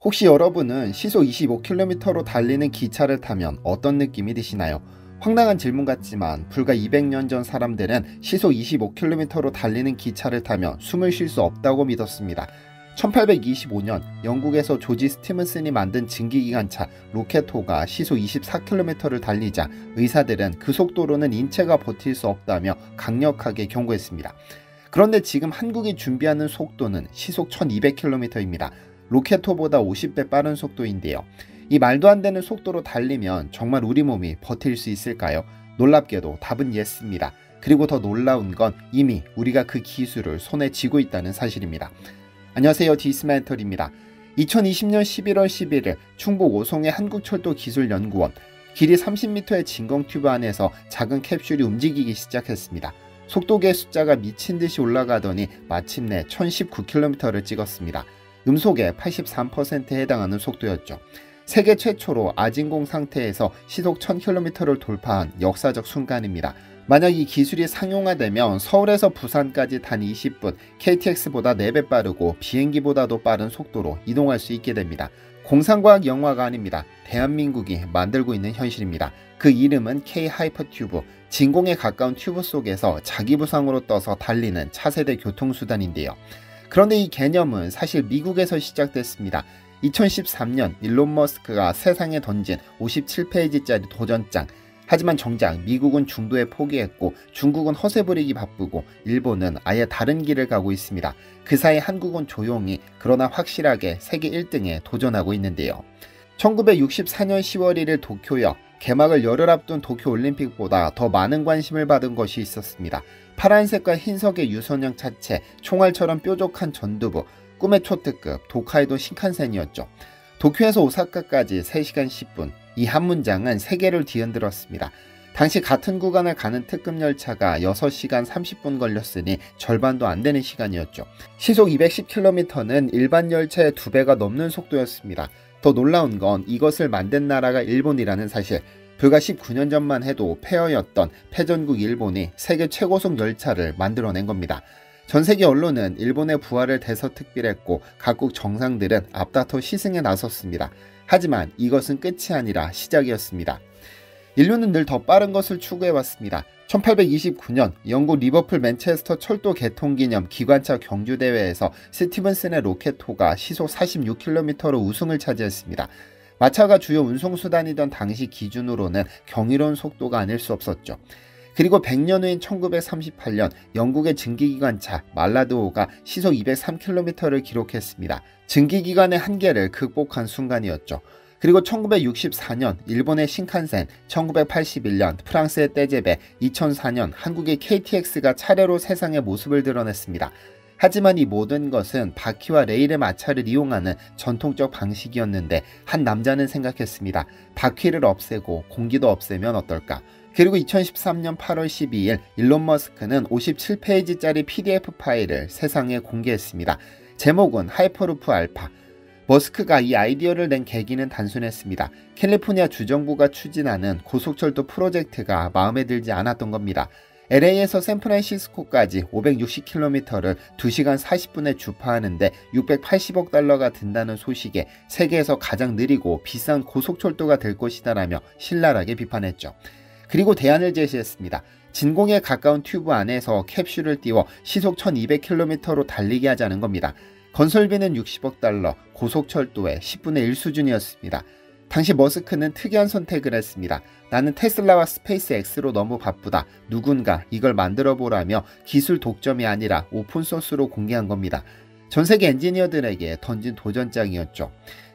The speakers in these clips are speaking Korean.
혹시 여러분은 시속 25km로 달리는 기차를 타면 어떤 느낌이 드시나요? 황당한 질문 같지만 불과 200년 전 사람들은 시속 25km로 달리는 기차를 타면 숨을 쉴 수 없다고 믿었습니다. 1825년 영국에서 조지 스티븐슨이 만든 증기기관차 로켓호가 시속 24km를 달리자 의사들은 그 속도로는 인체가 버틸 수 없다며 강력하게 경고했습니다. 그런데 지금 한국이 준비하는 속도는 시속 1200km입니다. 로켓호보다 50배 빠른 속도인데요. 이 말도 안 되는 속도로 달리면 정말 우리 몸이 버틸 수 있을까요? 놀랍게도 답은 예스입니다. 그리고 더 놀라운 건 이미 우리가 그 기술을 손에 쥐고 있다는 사실입니다. 안녕하세요, 디스멘털입니다. 2020년 11월 11일 충북 오송의 한국철도기술연구원 길이 30m의 진공 튜브 안에서 작은 캡슐이 움직이기 시작했습니다. 속도계 숫자가 미친듯이 올라가더니 마침내 1019km를 찍었습니다. 음속의 83%에 해당하는 속도였죠. 세계 최초로 아진공 상태에서 시속 1000km를 돌파한 역사적 순간입니다. 만약 이 기술이 상용화되면 서울에서 부산까지 단 20분, KTX보다 4배 빠르고 비행기보다도 빠른 속도로 이동할 수 있게 됩니다. 공상과학 영화가 아닙니다. 대한민국이 만들고 있는 현실입니다. 그 이름은 K-하이퍼튜브, 진공에 가까운 튜브 속에서 자기부상으로 떠서 달리는 차세대 교통수단인데요. 그런데 이 개념은 사실 미국에서 시작됐습니다. 2013년 일론 머스크가 세상에 던진 57페이지짜리 도전장. 하지만 정작 미국은 중도에 포기했고 중국은 허세 부리기 바쁘고 일본은 아예 다른 길을 가고 있습니다. 그 사이 한국은 조용히 그러나 확실하게 세계 1등에 도전하고 있는데요. 1964년 10월 1일 도쿄역, 개막을 열흘 앞둔 도쿄올림픽보다 더 많은 관심을 받은 것이 있었습니다. 파란색과 흰색의 유선형 차체, 총알처럼 뾰족한 전두부, 꿈의 초특급 도카이도 신칸센이었죠. 도쿄에서 오사카까지 3시간 10분, 이 한 문장은 세계를 뒤흔들었습니다. 당시 같은 구간을 가는 특급 열차가 6시간 30분 걸렸으니 절반도 안 되는 시간이었죠. 시속 210km는 일반 열차의 2배가 넘는 속도였습니다. 더 놀라운 건 이것을 만든 나라가 일본이라는 사실. 불과 19년 전만 해도 폐허였던 패전국 일본이 세계 최고속 열차를 만들어낸 겁니다. 전 세계 언론은 일본의 부활을 대서특필했고 각국 정상들은 앞다퉈 시승에 나섰습니다. 하지만 이것은 끝이 아니라 시작이었습니다. 인류는 늘 더 빠른 것을 추구해왔습니다. 1829년 영국 리버풀 맨체스터 철도 개통기념 기관차 경주대회에서 스티븐슨의 로켓호가 시속 46km로 우승을 차지했습니다. 마차가 주요 운송수단이던 당시 기준으로는 경이로운 속도가 아닐 수 없었죠. 그리고 100년 후인 1938년 영국의 증기기관차 말라드호가 시속 203km를 기록했습니다. 증기기관의 한계를 극복한 순간이었죠. 그리고 1964년 일본의 신칸센, 1981년 프랑스의 떼제베, 2004년 한국의 KTX가 차례로 세상의 모습을 드러냈습니다. 하지만 이 모든 것은 바퀴와 레일의 마찰을 이용하는 전통적 방식이었는데 한 남자는 생각했습니다. 바퀴를 없애고 공기도 없애면 어떨까? 그리고 2013년 8월 12일 일론 머스크는 57페이지짜리 PDF 파일을 세상에 공개했습니다. 제목은 하이퍼루프 알파. 머스크가 이 아이디어를 낸 계기는 단순했습니다. 캘리포니아 주정부가 추진하는 고속철도 프로젝트가 마음에 들지 않았던 겁니다. LA에서 샌프란시스코까지 560km를 2시간 40분에 주파하는데 680억 달러가 든다는 소식에 세계에서 가장 느리고 비싼 고속철도가 될 것이다라며 신랄하게 비판했죠. 그리고 대안을 제시했습니다. 진공에 가까운 튜브 안에서 캡슐을 띄워 시속 1200km로 달리게 하자는 겁니다. 건설비는 60억 달러, 고속철도의 10분의 1 수준이었습니다. 당시 머스크는 특이한 선택을 했습니다. 나는 테슬라와 스페이스X로 너무 바쁘다. 누군가 이걸 만들어보라며 기술 독점이 아니라 오픈소스로 공개한 겁니다. 전세계 엔지니어들에게 던진 도전장이었죠.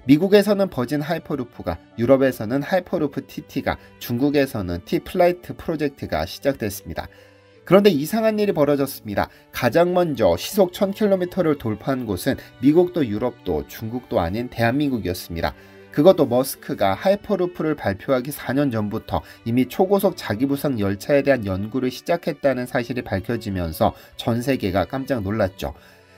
미국에서는 버진 하이퍼루프가, 유럽에서는 하이퍼루프 TT가, 중국에서는 T-플라이트 프로젝트가 시작됐습니다. 그런데 이상한 일이 벌어졌습니다. 가장 먼저 시속 1000km를 돌파한 곳은 미국도 유럽도 중국도 아닌 대한민국이었습니다. 그것도 머스크가 하이퍼루프를 발표하기 4년 전부터 이미 초고속 자기부상 열차에 대한 연구를 시작했다는 사실이 밝혀지면서 전 세계가 깜짝 놀랐죠.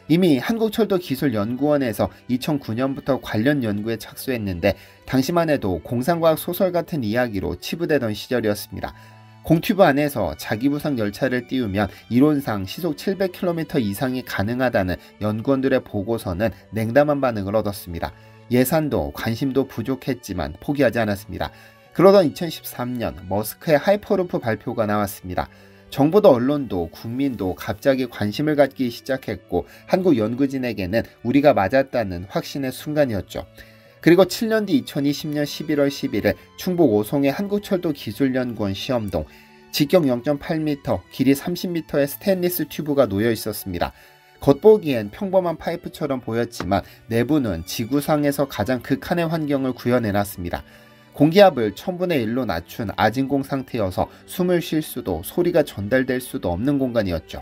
이미 한국철도기술연구원에서 2009년부터 관련 연구에 착수했는데 당시만 해도 공상과학 소설 같은 이야기로 치부되던 시절이었습니다. 공튜브 안에서 자기부상 열차를 띄우면 이론상 시속 700km 이상이 가능하다는 연구원들의 보고서는 냉담한 반응을 얻었습니다. 예산도 관심도 부족했지만 포기하지 않았습니다. 그러던 2013년 머스크의 하이퍼루프 발표가 나왔습니다. 정부도 언론도 국민도 갑자기 관심을 갖기 시작했고 한국 연구진에게는 우리가 맞았다는 확신의 순간이었죠. 그리고 7년 뒤 2020년 11월 11일 충북 오송의 한국철도기술연구원 시험동, 직경 0.8m, 길이 30m의 스테인리스 튜브가 놓여 있었습니다. 겉보기엔 평범한 파이프처럼 보였지만 내부는 지구상에서 가장 극한의 환경을 구현해놨습니다. 공기압을 1000분의 1로 낮춘 아진공 상태여서 숨을 쉴 수도 소리가 전달될 수도 없는 공간이었죠.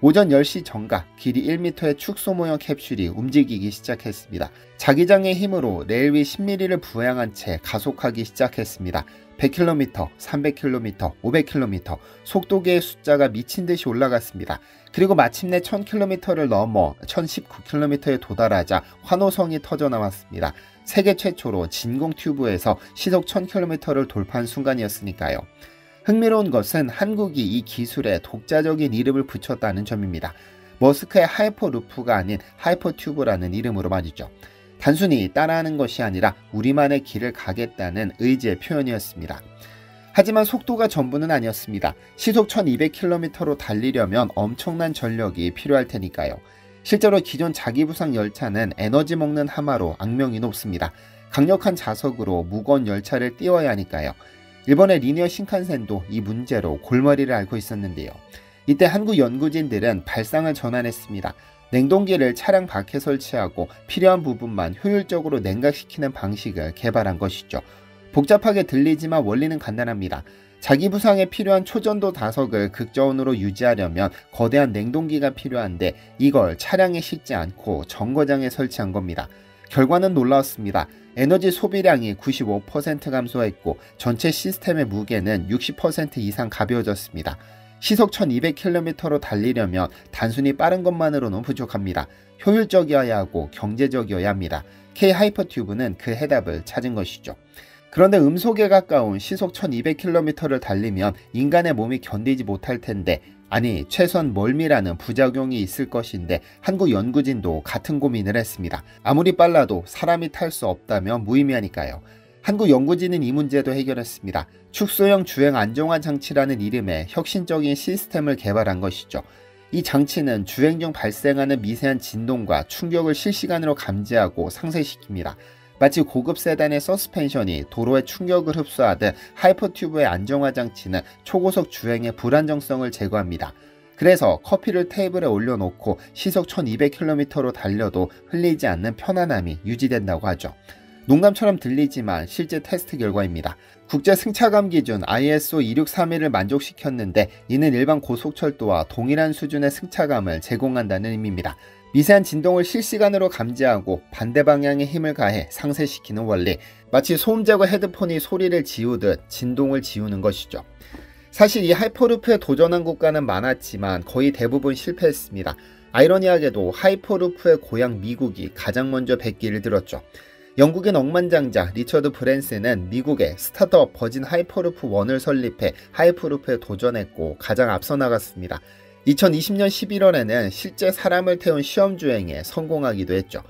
오전 10시 정각 길이 1m의 축소 모형 캡슐이 움직이기 시작했습니다. 자기장의 힘으로 레일 위 10mm를 부양한 채 가속하기 시작했습니다. 100km, 300km, 500km, 속도계의 숫자가 미친 듯이 올라갔습니다. 그리고 마침내 1000km를 넘어 1019km에 도달하자 환호성이 터져나왔습니다. 세계 최초로 진공 튜브에서 시속 1000km를 돌파한 순간이었으니까요. 흥미로운 것은 한국이 이 기술에 독자적인 이름을 붙였다는 점입니다. 머스크의 하이퍼루프가 아닌 하이퍼튜브라는 이름으로 말이죠. 단순히 따라하는 것이 아니라 우리만의 길을 가겠다는 의지의 표현이었습니다. 하지만 속도가 전부는 아니었습니다. 시속 1200km로 달리려면 엄청난 전력이 필요할 테니까요. 실제로 기존 자기부상 열차는 에너지 먹는 하마로 악명이 높습니다. 강력한 자석으로 무거운 열차를 띄워야 하니까요. 일본의 리니어 신칸센도 이 문제로 골머리를 앓고 있었는데요. 이때 한국 연구진들은 발상을 전환했습니다. 냉동기를 차량 밖에 설치하고 필요한 부분만 효율적으로 냉각시키는 방식을 개발한 것이죠. 복잡하게 들리지만 원리는 간단합니다. 자기 부상에 필요한 초전도 다석을 극저온으로 유지하려면 거대한 냉동기가 필요한데 이걸 차량에 싣지 않고 정거장에 설치한 겁니다. 결과는 놀라웠습니다. 에너지 소비량이 95% 감소했고 전체 시스템의 무게는 60% 이상 가벼워졌습니다. 시속 1200km로 달리려면 단순히 빠른 것만으로는 부족합니다. 효율적이어야 하고 경제적이어야 합니다. K-하이퍼튜브는 그 해답을 찾은 것이죠. 그런데 음속에 가까운 시속 1200km를 달리면 인간의 몸이 견디지 못할 텐데, 아니 최소한 멀미라는 부작용이 있을 것인데 한국 연구진도 같은 고민을 했습니다. 아무리 빨라도 사람이 탈 수 없다면 무의미하니까요. 한국 연구진은 이 문제도 해결했습니다. 축소형 주행 안정화 장치라는 이름의 혁신적인 시스템을 개발한 것이죠. 이 장치는 주행 중 발생하는 미세한 진동과 충격을 실시간으로 감지하고 상쇄시킵니다. 마치 고급 세단의 서스펜션이 도로의 충격을 흡수하듯 하이퍼튜브의 안정화 장치는 초고속 주행의 불안정성을 제거합니다. 그래서 커피를 테이블에 올려놓고 시속 1200km로 달려도 흘리지 않는 편안함이 유지된다고 하죠. 농담처럼 들리지만 실제 테스트 결과입니다. 국제 승차감 기준 ISO 26311을 만족시켰는데 이는 일반 고속철도와 동일한 수준의 승차감을 제공한다는 의미입니다. 미세한 진동을 실시간으로 감지하고 반대 방향에 힘을 가해 상쇄시키는 원리, 마치 소음 제거 헤드폰이 소리를 지우듯 진동을 지우는 것이죠. 사실 이 하이퍼루프에 도전한 국가는 많았지만 거의 대부분 실패했습니다. 아이러니하게도 하이퍼루프의 고향 미국이 가장 먼저 백기를 들었죠. 영국의 억만장자 리처드 브랜슨은 미국의 스타트업 버진 하이퍼루프 1을 설립해 하이퍼루프에 도전했고 가장 앞서 나갔습니다. 2020년 11월에는 실제 사람을 태운 시험주행에 성공하기도 했죠.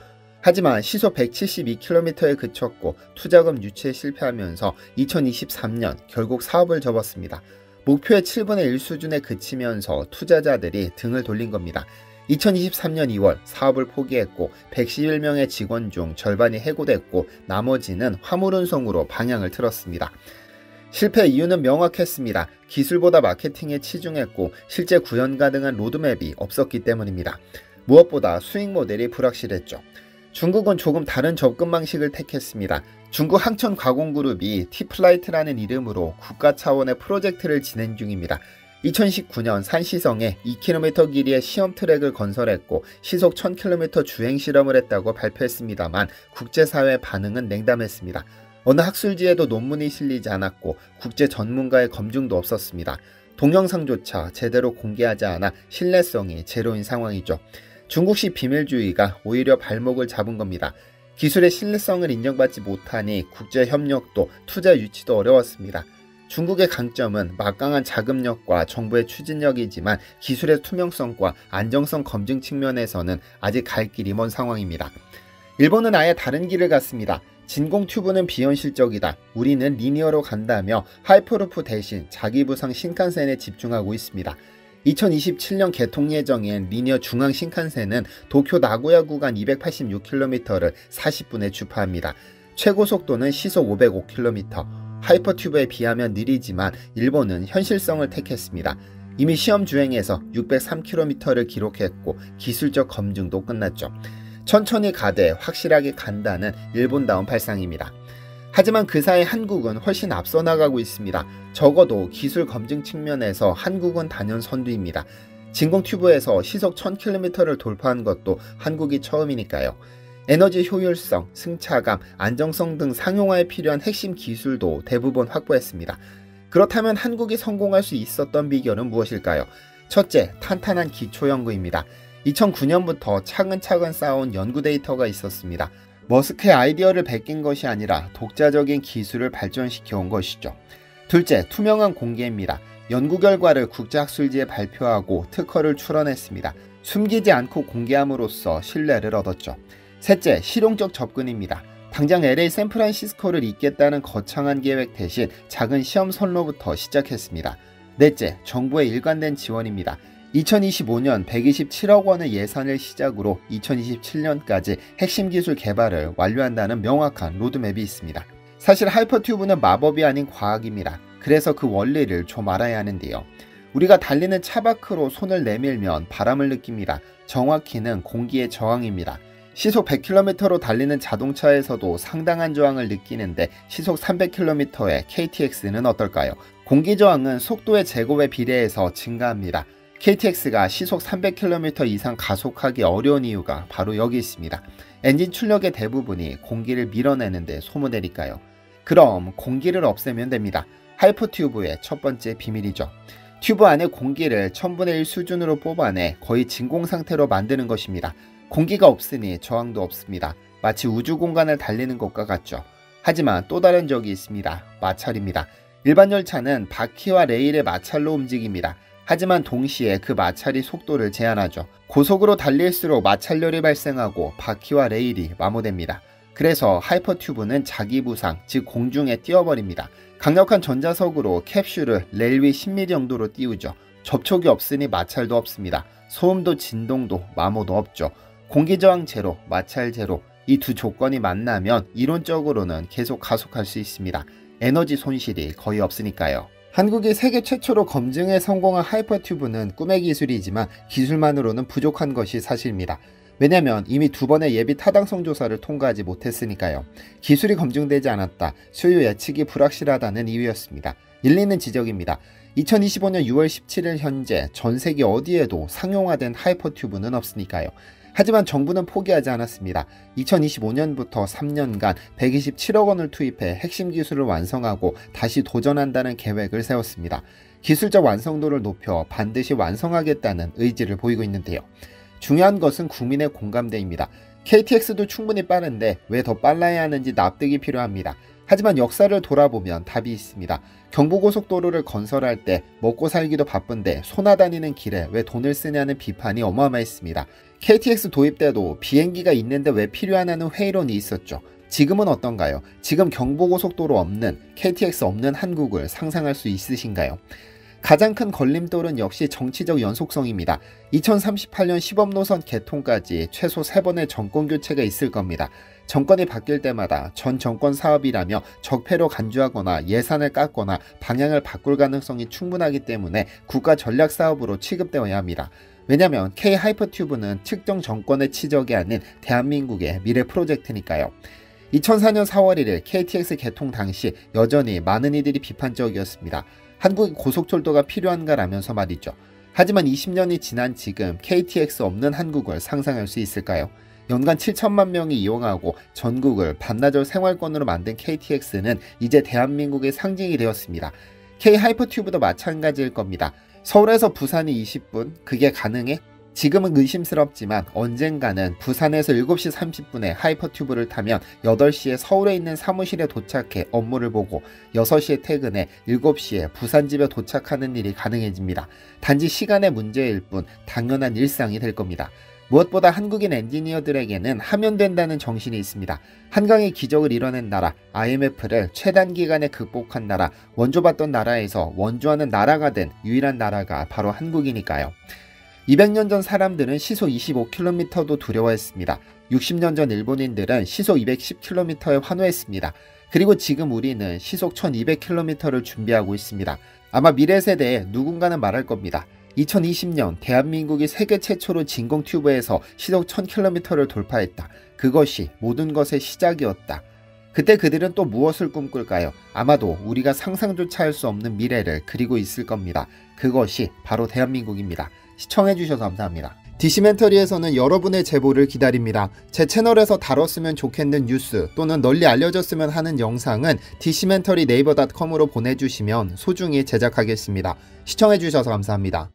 하지만 시속 172km에 그쳤고 투자금 유치에 실패하면서 2023년 결국 사업을 접었습니다. 목표의 7분의 1 수준에 그치면서 투자자들이 등을 돌린 겁니다. 2023년 2월 사업을 포기했고 111명의 직원 중 절반이 해고됐고 나머지는 화물운송으로 방향을 틀었습니다. 실패 이유는 명확했습니다. 기술보다 마케팅에 치중했고 실제 구현 가능한 로드맵이 없었기 때문입니다. 무엇보다 수익 모델이 불확실했죠. 중국은 조금 다른 접근 방식을 택했습니다. 중국 항천가공그룹이 티플라이트라는 이름으로 국가 차원의 프로젝트를 진행 중입니다. 2019년 산시성에 2km 길이의 시험 트랙을 건설했고 시속 1000km 주행 실험을 했다고 발표했습니다만 국제사회 반응은 냉담했습니다. 어느 학술지에도 논문이 실리지 않았고 국제 전문가의 검증도 없었습니다. 동영상조차 제대로 공개하지 않아 신뢰성이 제로인 상황이죠. 중국식 비밀주의가 오히려 발목을 잡은 겁니다. 기술의 신뢰성을 인정받지 못하니 국제 협력도 투자 유치도 어려웠습니다. 중국의 강점은 막강한 자금력과 정부의 추진력이지만 기술의 투명성과 안정성 검증 측면에서는 아직 갈 길이 먼 상황입니다. 일본은 아예 다른 길을 갔습니다. 진공 튜브는 비현실적이다. 우리는 리니어로 간다며 하이퍼루프 대신 자기부상 신칸센에 집중하고 있습니다. 2027년 개통 예정인 리니어 중앙 신칸센은 도쿄 나고야 구간 286km를 40분에 주파합니다. 최고 속도는 시속 505km. 하이퍼튜브에 비하면 느리지만 일본은 현실성을 택했습니다. 이미 시험 주행에서 603km를 기록했고 기술적 검증도 끝났죠. 천천히 가되 확실하게 간다는 일본다운 발상입니다. 하지만 그 사이 한국은 훨씬 앞서 나가고 있습니다. 적어도 기술 검증 측면에서 한국은 단연 선두입니다. 진공 튜브에서 시속 1000km를 돌파한 것도 한국이 처음이니까요. 에너지 효율성, 승차감, 안정성 등 상용화에 필요한 핵심 기술도 대부분 확보했습니다. 그렇다면 한국이 성공할 수 있었던 비결은 무엇일까요? 첫째, 탄탄한 기초연구입니다. 2009년부터 차근차근 쌓아온 연구 데이터가 있었습니다. 머스크의 아이디어를 베낀 것이 아니라 독자적인 기술을 발전시켜온 것이죠. 둘째, 투명한 공개입니다. 연구 결과를 국제학술지에 발표하고 특허를 출원했습니다. 숨기지 않고 공개함으로써 신뢰를 얻었죠. 셋째, 실용적 접근입니다. 당장 LA 샌프란시스코를 잇겠다는 거창한 계획 대신 작은 시험 선로부터 시작했습니다. 넷째, 정부의 일관된 지원입니다. 2025년 127억 원의 예산을 시작으로 2027년까지 핵심 기술 개발을 완료한다는 명확한 로드맵이 있습니다. 사실 하이퍼튜브는 마법이 아닌 과학입니다. 그래서 그 원리를 좀 알아야 하는데요. 우리가 달리는 차 밖으로 손을 내밀면 바람을 느낍니다. 정확히는 공기의 저항입니다. 시속 100km로 달리는 자동차에서도 상당한 저항을 느끼는데 시속 300km의 KTX는 어떨까요? 공기 저항은 속도의 제곱에 비례해서 증가합니다. KTX가 시속 300km 이상 가속하기 어려운 이유가 바로 여기 있습니다. 엔진 출력의 대부분이 공기를 밀어내는데 소모되니까요. 그럼 공기를 없애면 됩니다. 하이퍼튜브의 첫 번째 비밀이죠. 튜브 안에 공기를 1000분의 1 수준으로 뽑아내 거의 진공 상태로 만드는 것입니다. 공기가 없으니 저항도 없습니다. 마치 우주 공간을 달리는 것과 같죠. 하지만 또 다른 적이 있습니다. 마찰입니다. 일반 열차는 바퀴와 레일의 마찰로 움직입니다. 하지만 동시에 그 마찰이 속도를 제한하죠. 고속으로 달릴수록 마찰열이 발생하고 바퀴와 레일이 마모됩니다. 그래서 하이퍼튜브는 자기부상, 즉 공중에 띄워버립니다. 강력한 전자석으로 캡슐을 레일 위 10mm 정도로 띄우죠. 접촉이 없으니 마찰도 없습니다. 소음도 진동도 마모도 없죠. 공기저항 제로, 마찰 제로, 이 두 조건이 만나면 이론적으로는 계속 가속할 수 있습니다. 에너지 손실이 거의 없으니까요. 한국이 세계 최초로 검증에 성공한 하이퍼튜브는 꿈의 기술이지만 기술만으로는 부족한 것이 사실입니다. 왜냐면 이미 2번의 예비 타당성 조사를 통과하지 못했으니까요. 기술이 검증되지 않았다, 수요 예측이 불확실하다는 이유였습니다. 일리는 지적입니다. 2025년 6월 17일 현재 전 세계 어디에도 상용화된 하이퍼튜브는 없으니까요. 하지만 정부는 포기하지 않았습니다. 2025년부터 3년간 127억 원을 투입해 핵심 기술을 완성하고 다시 도전한다는 계획을 세웠습니다. 기술적 완성도를 높여 반드시 완성하겠다는 의지를 보이고 있는데요. 중요한 것은 국민의 공감대입니다. KTX도 충분히 빠른데 왜 더 빨라야 하는지 납득이 필요합니다. 하지만 역사를 돌아보면 답이 있습니다. 경부고속도로를 건설할 때 먹고 살기도 바쁜데 소나 다니는 길에 왜 돈을 쓰냐는 비판이 어마어마했습니다. KTX 도입 때도 비행기가 있는데 왜 필요하냐는 회의론이 있었죠. 지금은 어떤가요? 지금 경부고속도로 없는, KTX 없는 한국을 상상할 수 있으신가요? 가장 큰 걸림돌은 역시 정치적 연속성입니다. 2038년 시범노선 개통까지 최소 3번의 정권 교체가 있을 겁니다. 정권이 바뀔 때마다 전 정권 사업이라며 적폐로 간주하거나 예산을 깎거나 방향을 바꿀 가능성이 충분하기 때문에 국가 전략 사업으로 취급되어야 합니다. 왜냐면 K-하이퍼튜브는 특정 정권의 치적이 아닌 대한민국의 미래 프로젝트니까요. 2004년 4월 1일 KTX 개통 당시 여전히 많은 이들이 비판적이었습니다. 한국에 고속철도가 필요한가라면서 말이죠. 하지만 20년이 지난 지금 KTX 없는 한국을 상상할 수 있을까요? 연간 7천만 명이 이용하고 전국을 반나절 생활권으로 만든 KTX는 이제 대한민국의 상징이 되었습니다. K-하이퍼튜브도 마찬가지일 겁니다. 서울에서 부산이 20분, 그게 가능해? 지금은 의심스럽지만 언젠가는 부산에서 7시 30분에 하이퍼튜브를 타면 8시에 서울에 있는 사무실에 도착해 업무를 보고 6시에 퇴근해 7시에 부산집에 도착하는 일이 가능해집니다. 단지 시간의 문제일 뿐 당연한 일상이 될 겁니다. 무엇보다 한국인 엔지니어들에게는 하면 된다는 정신이 있습니다. 한강의 기적을 이뤄낸 나라, IMF를 최단기간에 극복한 나라, 원조받던 나라에서 원조하는 나라가 된 유일한 나라가 바로 한국이니까요. 200년 전 사람들은 시속 25km도 두려워했습니다. 60년 전 일본인들은 시속 210km에 환호했습니다. 그리고 지금 우리는 시속 1200km를 준비하고 있습니다. 아마 미래 세대에 누군가는 말할 겁니다. 2020년 대한민국이 세계 최초로 진공 튜브에서 시속 1000km를 돌파했다. 그것이 모든 것의 시작이었다. 그때 그들은 또 무엇을 꿈꿀까요? 아마도 우리가 상상조차 할 수 없는 미래를 그리고 있을 겁니다. 그것이 바로 대한민국입니다. 시청해주셔서 감사합니다. 디시멘터리에서는 여러분의 제보를 기다립니다. 제 채널에서 다뤘으면 좋겠는 뉴스 또는 널리 알려졌으면 하는 영상은 디시멘터리 네이버.com으로 보내주시면 소중히 제작하겠습니다. 시청해주셔서 감사합니다.